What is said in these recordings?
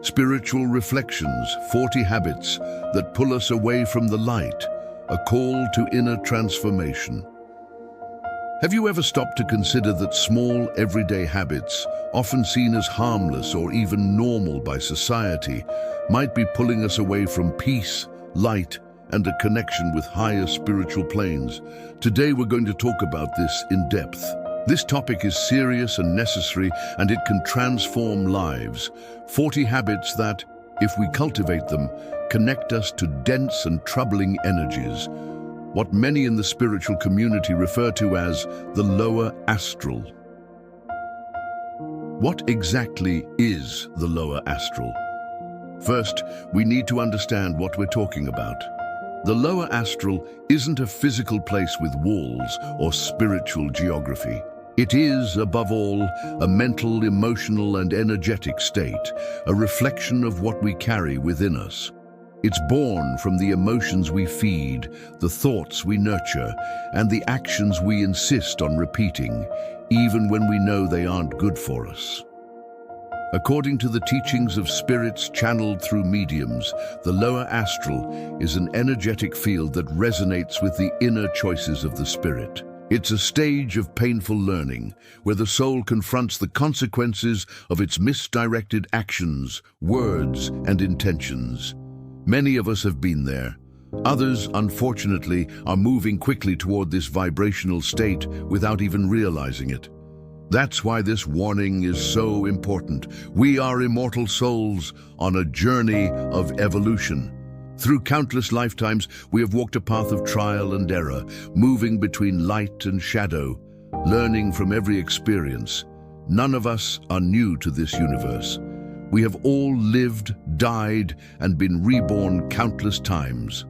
Spiritual Reflections, 40 Habits that Pull Us Away from the Light, a call to inner transformation. Have you ever stopped to consider that small, everyday habits, often seen as harmless or even normal by society, might be pulling us away from peace, light, and a connection with higher spiritual planes? Today we're going to talk about this in depth. This topic is serious and necessary, and it can transform lives. 40 habits that, if we cultivate them, connect us to dense and troubling energies, what many in the spiritual community refer to as the lower astral. What exactly is the lower astral? First, we need to understand what we're talking about. The lower astral isn't a physical place with walls or spiritual geography. It is, above all, a mental, emotional, and energetic state, a reflection of what we carry within us. It's born from the emotions we feed, the thoughts we nurture, and the actions we insist on repeating, even when we know they aren't good for us. According to the teachings of spirits channeled through mediums, the lower astral is an energetic field that resonates with the inner choices of the spirit. It's a stage of painful learning, where the soul confronts the consequences of its misdirected actions, words, and intentions. Many of us have been there. Others, unfortunately, are moving quickly toward this vibrational state without even realizing it. That's why this warning is so important. We are immortal souls on a journey of evolution. Through countless lifetimes, we have walked a path of trial and error, moving between light and shadow, learning from every experience. None of us are new to this universe. We have all lived, died, and been reborn countless times.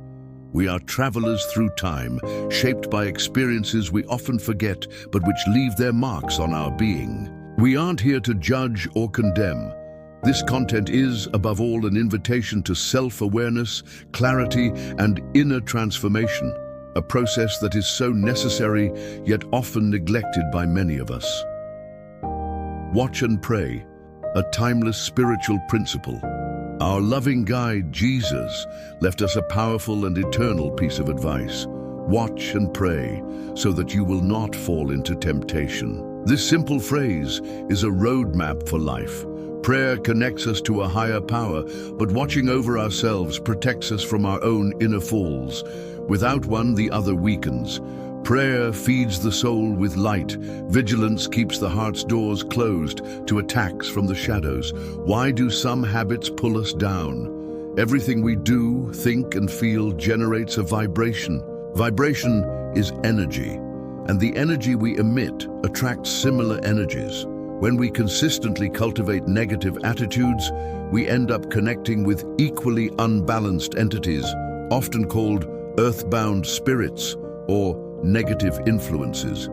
We are travelers through time, shaped by experiences we often forget, but which leave their marks on our being. We aren't here to judge or condemn. This content is, above all, an invitation to self-awareness, clarity, and inner transformation, a process that is so necessary, yet often neglected by many of us. Watch and pray, a timeless spiritual principle. Our loving guide, Jesus, left us a powerful and eternal piece of advice. Watch and pray, so that you will not fall into temptation. This simple phrase is a roadmap for life. Prayer connects us to a higher power, but watching over ourselves protects us from our own inner falls. Without one, the other weakens. Prayer feeds the soul with light. Vigilance keeps the heart's doors closed to attacks from the shadows. Why do some habits pull us down? Everything we do, think, and feel generates a vibration. Vibration is energy, and the energy we emit attracts similar energies. When we consistently cultivate negative attitudes, we end up connecting with equally unbalanced entities, often called earthbound spirits or negative influences.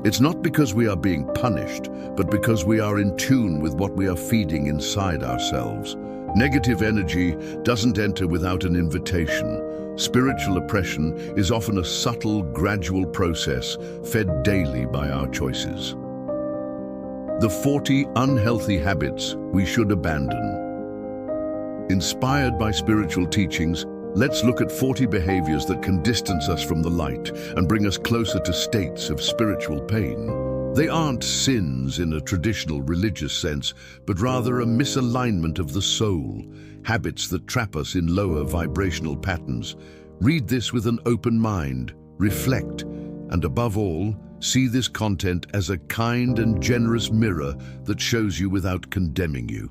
It's not because we are being punished, but because we are in tune with what we are feeding inside ourselves. Negative energy doesn't enter without an invitation. Spiritual oppression is often a subtle, gradual process fed daily by our choices. The 40 unhealthy habits we should abandon. Inspired by spiritual teachings, let's look at 40 behaviors that can distance us from the light and bring us closer to states of spiritual pain. They aren't sins in a traditional religious sense, but rather a misalignment of the soul, habits that trap us in lower vibrational patterns. Read this with an open mind, reflect, and above all, see this content as a kind and generous mirror that shows you without condemning you.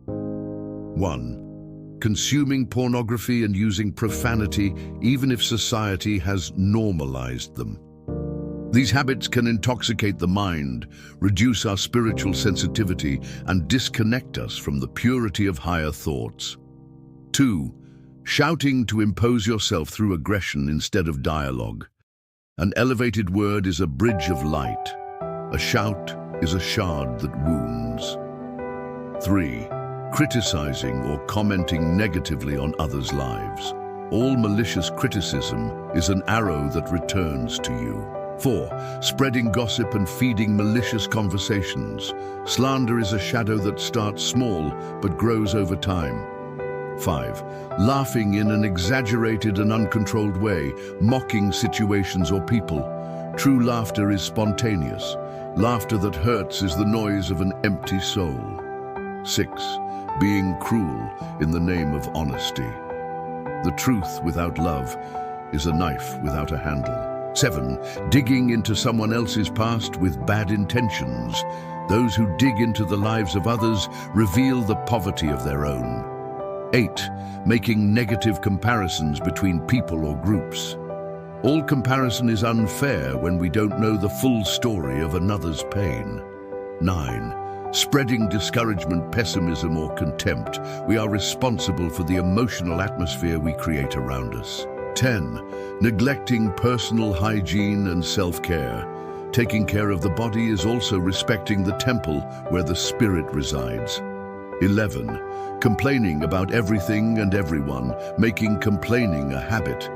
1. Consuming pornography and using profanity, even if society has normalized them. These habits can intoxicate the mind, reduce our spiritual sensitivity, and disconnect us from the purity of higher thoughts. 2. Shouting to impose yourself through aggression instead of dialogue. An elevated word is a bridge of light. A shout is a shard that wounds. 3. Criticizing or commenting negatively on others' lives. All malicious criticism is an arrow that returns to you. 4. Spreading gossip and feeding malicious conversations. Slander is a shadow that starts small but grows over time. 5. Laughing in an exaggerated and uncontrolled way, mocking situations or people. True laughter is spontaneous. Laughter that hurts is the noise of an empty soul. 6. Being cruel in the name of honesty. The truth without love is a knife without a handle. 7. Digging into someone else's past with bad intentions. Those who dig into the lives of others reveal the poverty of their own. 8. Making negative comparisons between people or groups. All comparison is unfair when we don't know the full story of another's pain. 9. Spreading discouragement, pessimism, or contempt. We are responsible for the emotional atmosphere we create around us. 10. Neglecting personal hygiene and self-care. Taking care of the body is also respecting the temple where the spirit resides. 11. Complaining about everything and everyone, making complaining a habit.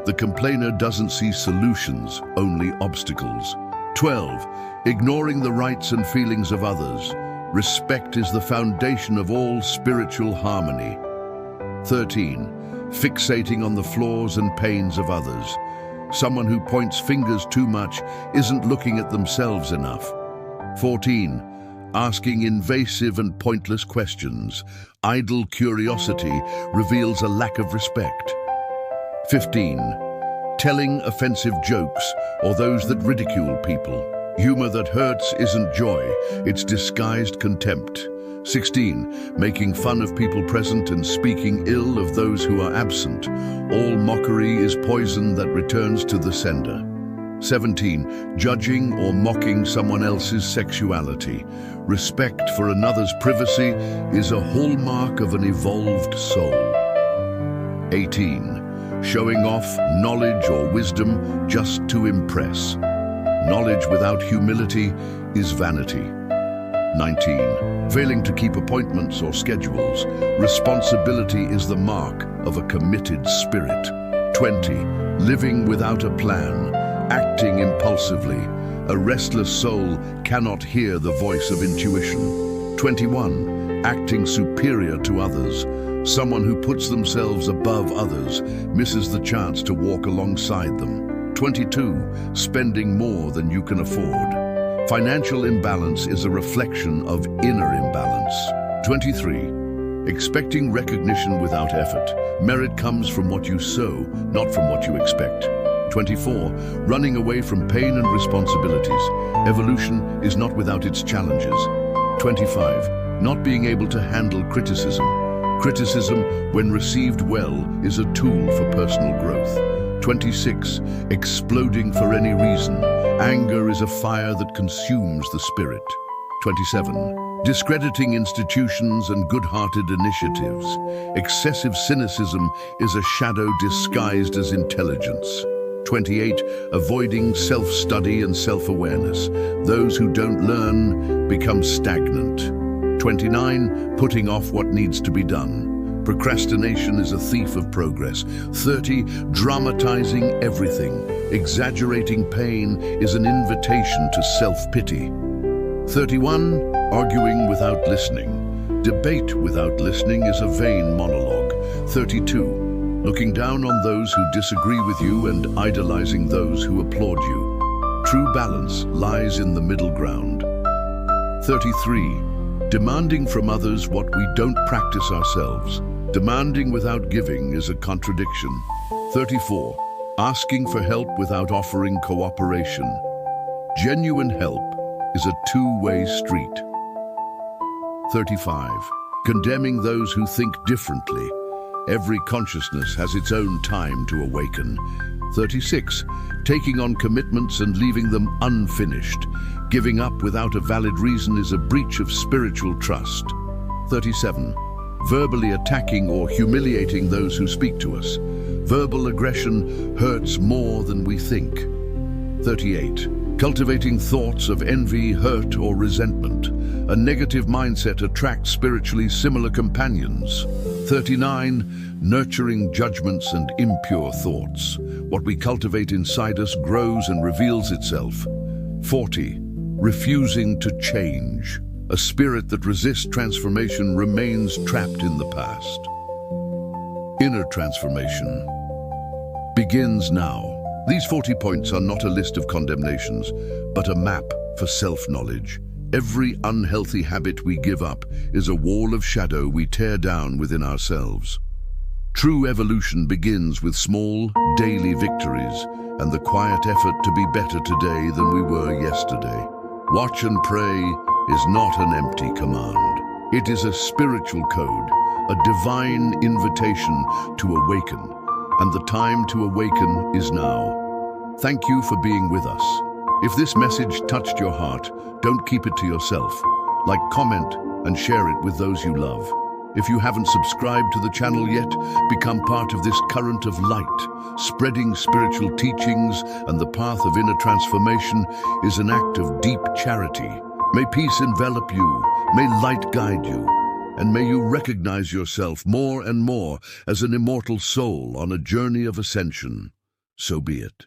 The complainer doesn't see solutions, only obstacles. 12. Ignoring the rights and feelings of others. Respect is the foundation of all spiritual harmony. 13. Fixating on the flaws and pains of others. Someone who points fingers too much isn't looking at themselves enough. 14. Asking invasive and pointless questions. Idle curiosity reveals a lack of respect. 15. Telling offensive jokes or those that ridicule people. Humor that hurts isn't joy, it's disguised contempt. 16. Making fun of people present and speaking ill of those who are absent. All mockery is poison that returns to the sender. 17. Judging or mocking someone else's sexuality. Respect for another's privacy is a hallmark of an evolved soul. 18. Showing off knowledge or wisdom just to impress. Knowledge without humility is vanity. 19. Failing to keep appointments or schedules. Responsibility is the mark of a committed spirit. 20. Living without a plan. Acting impulsively. A restless soul cannot hear the voice of intuition. 21. Acting superior to others. Someone who puts themselves above others misses the chance to walk alongside them. 22. Spending more than you can afford. Financial imbalance is a reflection of inner imbalance. 23. Expecting recognition without effort. Merit comes from what you sow, not from what you expect. 24. Running away from pain and responsibilities. Evolution is not without its challenges. 25. Not being able to handle criticism. Criticism, when received well, is a tool for personal growth. 26. Exploding for any reason. Anger is a fire that consumes the spirit. 27. Discrediting institutions and good-hearted initiatives. Excessive cynicism is a shadow disguised as intelligence. 28. Avoiding self-study and self-awareness. Those who don't learn become stagnant. 29. Putting off what needs to be done. Procrastination is a thief of progress. 30. Dramatizing everything. Exaggerating pain is an invitation to self-pity. 31. Arguing without listening. Debate without listening is a vain monologue. 32. Looking down on those who disagree with you and idolizing those who applaud you. True balance lies in the middle ground. 33. Demanding from others what we don't practice ourselves. Demanding without giving is a contradiction. 34. Asking for help without offering cooperation. Genuine help is a two-way street. 35. Condemning those who think differently. Every consciousness has its own time to awaken. 36. Taking on commitments and leaving them unfinished. Giving up without a valid reason is a breach of spiritual trust. 37. Verbally attacking or humiliating those who speak to us. Verbal aggression hurts more than we think. 38. Cultivating thoughts of envy, hurt, or resentment. A negative mindset attracts spiritually similar companions. 39. Nurturing judgments and impure thoughts. What we cultivate inside us grows and reveals itself. 40. Refusing to change. A spirit that resists transformation remains trapped in the past. Inner transformation begins now. These 40 points are not a list of condemnations, but a map for self-knowledge. Every unhealthy habit we give up is a wall of shadow we tear down within ourselves. True evolution begins with small, daily victories and the quiet effort to be better today than we were yesterday. Watch and pray is not an empty command. It is a spiritual code, a divine invitation to awaken, and the time to awaken is now. Thank you for being with us. If this message touched your heart, don't keep it to yourself. Like, comment, and share it with those you love. If you haven't subscribed to the channel yet, become part of this current of light. Spreading spiritual teachings and the path of inner transformation is an act of deep charity. May peace envelop you, may light guide you, and may you recognize yourself more and more as an immortal soul on a journey of ascension. So be it.